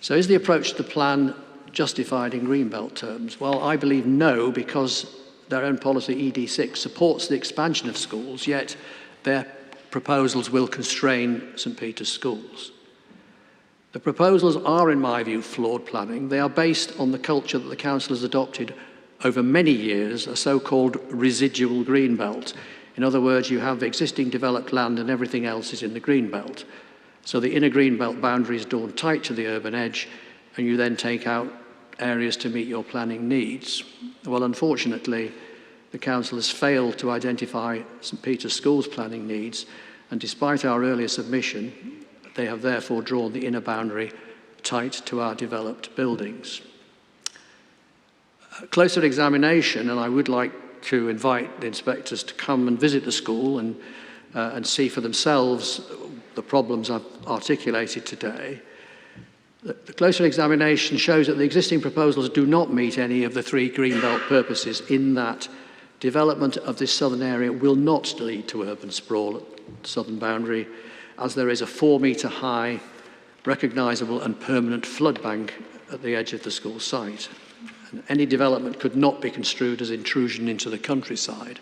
So is the approach to the plan justified in Greenbelt terms? Well, I believe no, because their own policy, ED6, supports the expansion of schools, yet their proposals will constrain St Peter's schools. The proposals are, in my view, flawed planning. They are based on the culture that the council has adopted over many years, a so-called residual green belt. In other words, you have existing developed land and everything else is in the green belt. So the inner green belt boundary is drawn tight to the urban edge, and you then take out areas to meet your planning needs. Well, unfortunately, the council has failed to identify St Peter's School's planning needs, and despite our earlier submission, they have therefore drawn the inner boundary tight to our developed buildings. A closer examination, and I would like to invite the inspectors to come and visit the school and see for themselves the problems I've articulated today. The closer examination shows that the existing proposals do not meet any of the three Greenbelt purposes, in that development of this southern area will not lead to urban sprawl at the southern boundary, as there is a 4-metre high, recognisable and permanent flood bank at the edge of the school site. And any development could not be construed as intrusion into the countryside.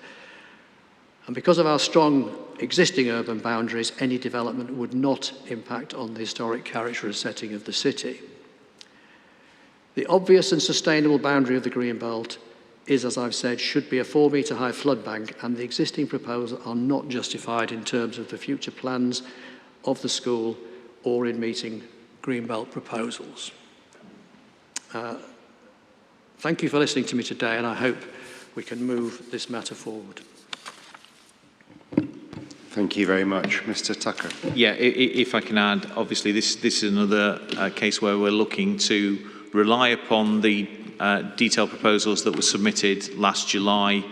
And because of our strong existing urban boundaries, any development would not impact on the historic character and setting of the city. The obvious and sustainable boundary of the Greenbelt is, as I've said, should be a 4-metre high flood bank, and the existing proposals are not justified in terms of the future plans of the school or in meeting Greenbelt proposals. Thank you for listening to me today, and I hope we can move this matter forward. Thank you very much. Mr. Tucker. Yeah, if I can add, obviously this is another case where we're looking to rely upon the detailed proposals that were submitted last July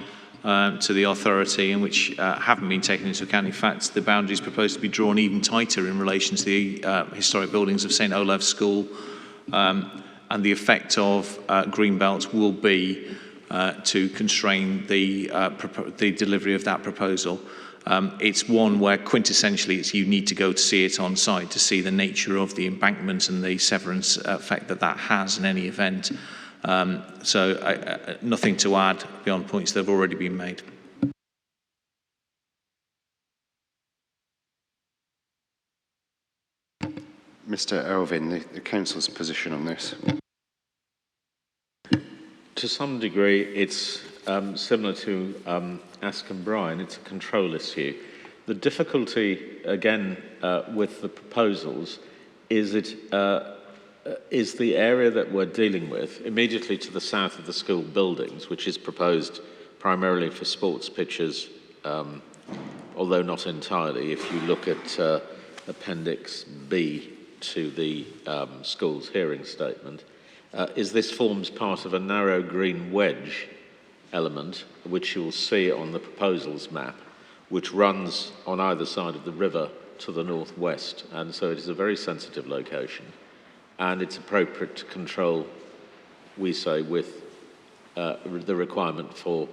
to the authority, and which haven't been taken into account. In fact, the boundaries proposed to be drawn even tighter in relation to the historic buildings of St Olave's School, and the effect of Greenbelt will be to constrain the delivery of that proposal. It's one where quintessentially you need to go to see it on site to see the nature of the embankment and the severance effect that has in any event. So nothing to add beyond points that have already been made. Mr. Elvin, the council's position on this. To some degree, it's similar to Askham Bryan. It's a control issue. The difficulty, again, with the proposals is is the area that we're dealing with immediately to the south of the school buildings, which is proposed primarily for sports pitches, although not entirely. If you look at Appendix B to the school's hearing statement, is this forms part of a narrow green wedge element, which you'll see on the proposals map, which runs on either side of the river to the northwest. And so it is a very sensitive location. And it's appropriate to control, we say, with the requirement for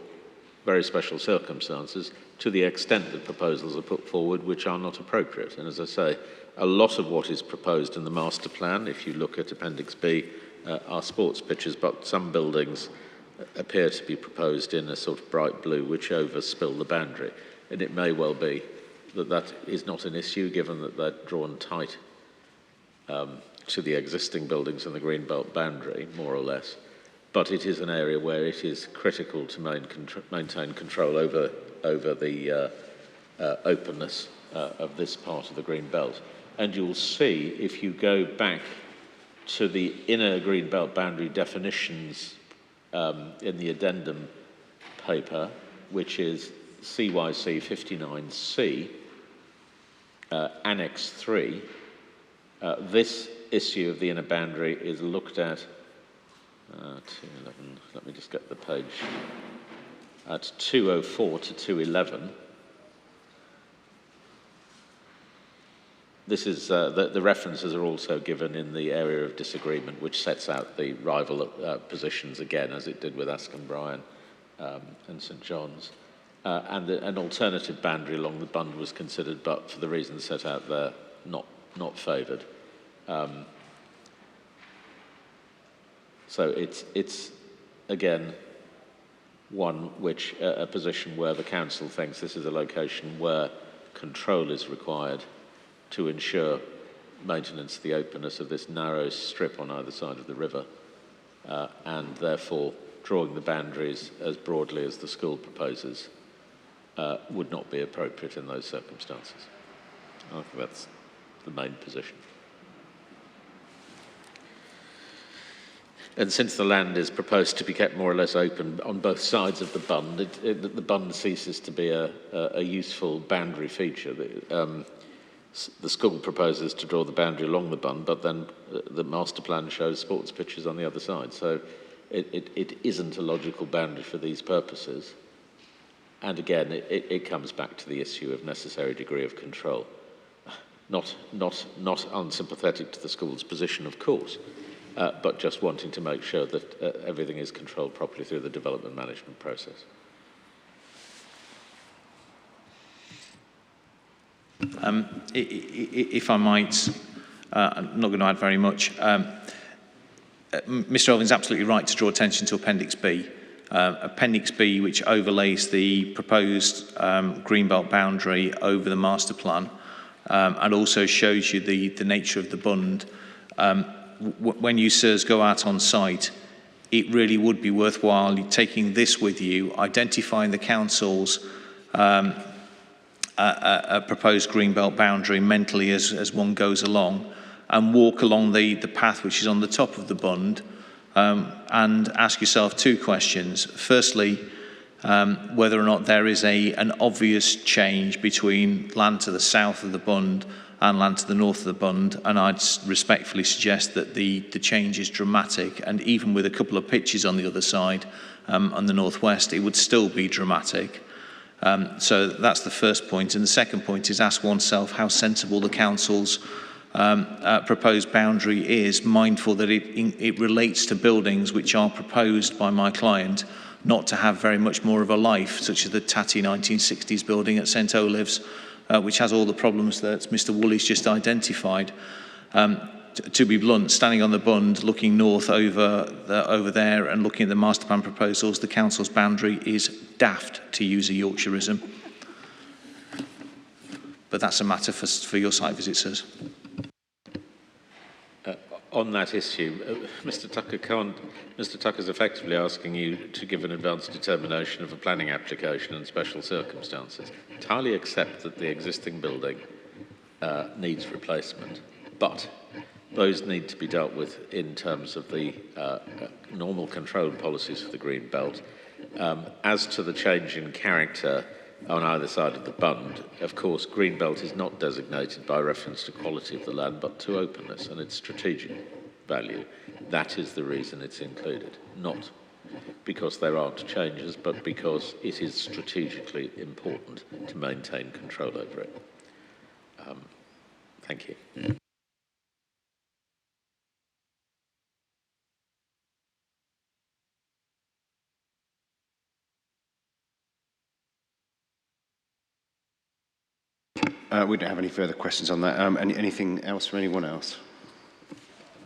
very special circumstances, to the extent that proposals are put forward which are not appropriate. And as I say, a lot of what is proposed in the master plan, if you look at Appendix B, are sports pitches, but some buildings appear to be proposed in a sort of bright blue which overspill the boundary. And it may well be that that is not an issue, given that they're drawn tight to the existing buildings in the Greenbelt boundary, more or less. But it is an area where it is critical to maintain control over the openness of this part of the Greenbelt. And you'll see, if you go back to the inner Greenbelt boundary definitions in the addendum paper, which is CYC 59C, Annex 3, this issue of the inner boundary is looked at 211, let me just get the page, at 204 to 211. This is, the references are also given in the area of disagreement, which sets out the rival positions again, as it did with Askham Bryan and St John's. And an alternative boundary along the Bund was considered, but for the reasons set out there, not favoured. So it's again, one which, a position where the council thinks this is a location where control is required to ensure maintenance of the openness of this narrow strip on either side of the river, and therefore drawing the boundaries as broadly as the school proposes would not be appropriate in those circumstances. I think that's the main position. And since the land is proposed to be kept more or less open on both sides of the bund, the bund ceases to be a useful boundary feature. The school proposes to draw the boundary along the bund, but then the master plan shows sports pitches on the other side. So it isn't a logical boundary for these purposes. And again, it comes back to the issue of necessary degree of control. Not unsympathetic to the school's position, of course, but just wanting to make sure that everything is controlled properly through the development management process. If I might, I'm not going to add very much. Mr. Elvin's absolutely right to draw attention to Appendix B. Appendix B, which overlays the proposed greenbelt boundary over the master plan, and also shows you the nature of the bund. When you sirs go out on site, it really would be worthwhile taking this with you, identifying the council's a proposed greenbelt boundary mentally as one goes along, and walk along the path which is on the top of the bund, and ask yourself two questions. Firstly, whether or not there is an obvious change between land to the south of the bund and land to the north of the bund, and I'd respectfully suggest that the change is dramatic, and even with a couple of pitches on the other side, on the northwest, it would still be dramatic. So that's the first point. And the second point is ask oneself how sensible the council's proposed boundary is, mindful that it relates to buildings which are proposed by my client not to have very much more of a life, such as the tatty 1960s building at St Olave's, which has all the problems that Mr Woolley's just identified. To be blunt, standing on the bund, looking north over there and looking at the master plan proposals, the council's boundary is daft, to use a Yorkshireism. But that's a matter for your site visits, sirs. On that issue, Mr Tucker's effectively asking you to give an advanced determination of a planning application in special circumstances. Entirely accept that the existing building needs replacement, but those need to be dealt with in terms of the normal control policies for the green belt. As to the change in character on either side of the bund, of course, green belt is not designated by reference to quality of the land, but to openness and its strategic value. That is the reason it's included, not because there aren't changes, but because it is strategically important to maintain control over it. Thank you. We don't have any further questions on that. Anything else from anyone else?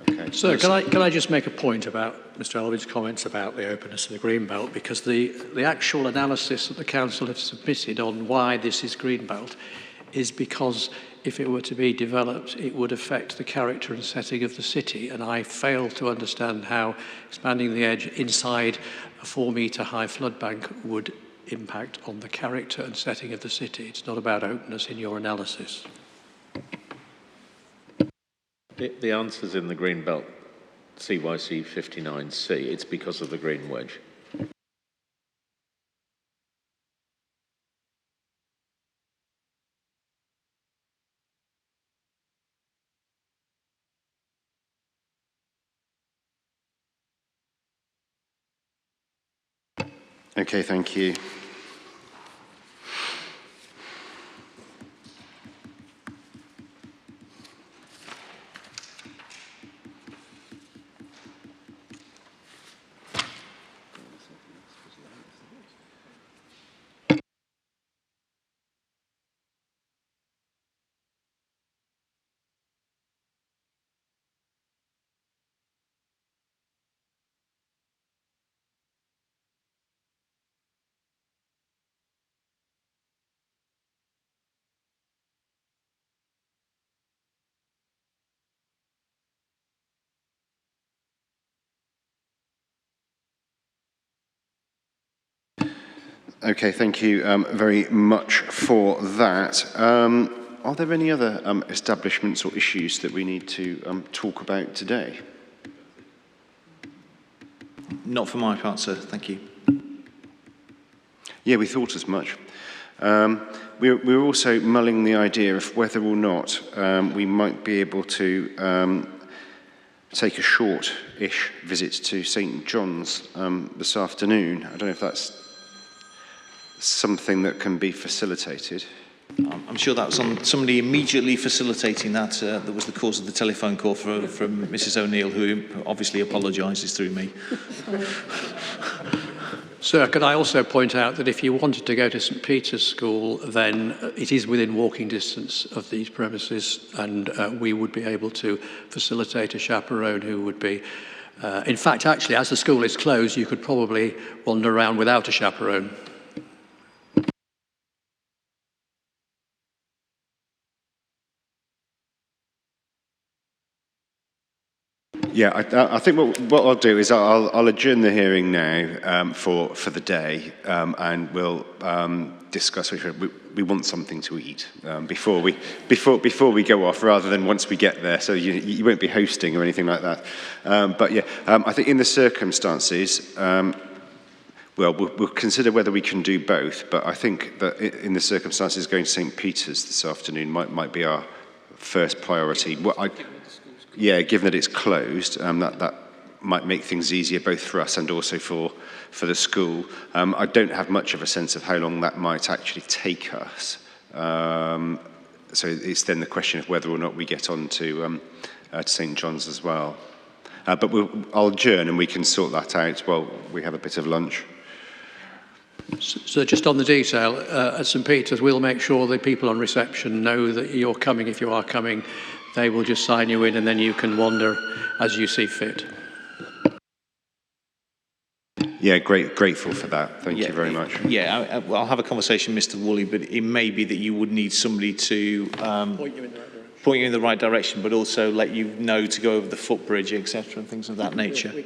Okay. So can I just make a point about Mr Elvin's comments about the openness of the greenbelt, because the actual analysis that the council have submitted on why this is greenbelt is because if it were to be developed, it would affect the character and setting of the city, and I fail to understand how expanding the edge inside a 4-metre high flood bank would impact on the character and setting of the city. It's not about openness in your analysis. The answer's in the green belt CYC 59C. It's because of the green wedge. Okay, thank you. Okay, thank you very much for that. Are there any other establishments or issues that we need to talk about today? Not for my part, sir. Thank you. Yeah, we thought as much. We're also mulling the idea of whether or not we might be able to take a short-ish visit to St John's this afternoon. I don't know if that's something that can be facilitated. I'm sure that was on somebody immediately facilitating that. That was the cause of the telephone call from Mrs O'Neill, who obviously apologises through me. Sir, could I also point out that if you wanted to go to St Peter's School, then it is within walking distance of these premises, and we would be able to facilitate a chaperone who would be... in fact, actually, as the school is closed, you could probably wander around without a chaperone. Yeah, I think what I'll do is I'll adjourn the hearing now for the day, and we'll discuss. We want something to eat before we go off, rather than once we get there. So you won't be hosting or anything like that. But yeah, I think in the circumstances, well, we'll consider whether we can do both. But I think that in the circumstances, going to St Peter's this afternoon might be our first priority. Yeah, given that it's closed, that might make things easier both for us and also for the school. I don't have much of a sense of how long that might actually take us. So it's then the question of whether or not we get on to St John's as well. But I'll adjourn and we can sort that out while we have a bit of lunch. So just on the detail, at St Peter's, we'll make sure the people on reception know that you're coming if you are coming. They will just sign you in and then you can wander as you see fit. Yeah, grateful for that. Thank you very much. Yeah, I'll have a conversation, Mr Woolley, but it may be that you would need somebody to point you in the right direction, but also let you know to go over the footbridge, etc., and things of that nature.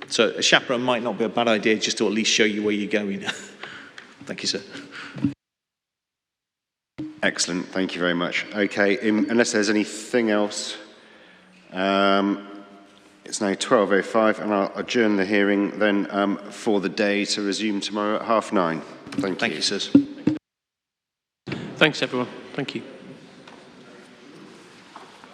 So a chaperone might not be a bad idea, just to at least show you where you're going. Thank you, sir. Excellent, thank you very much. Okay, unless there's anything else, it's now 12:05 and I'll adjourn the hearing then for the day to resume tomorrow at 9:30. Thank you. Thank you, sirs. Thanks, everyone. Thank you.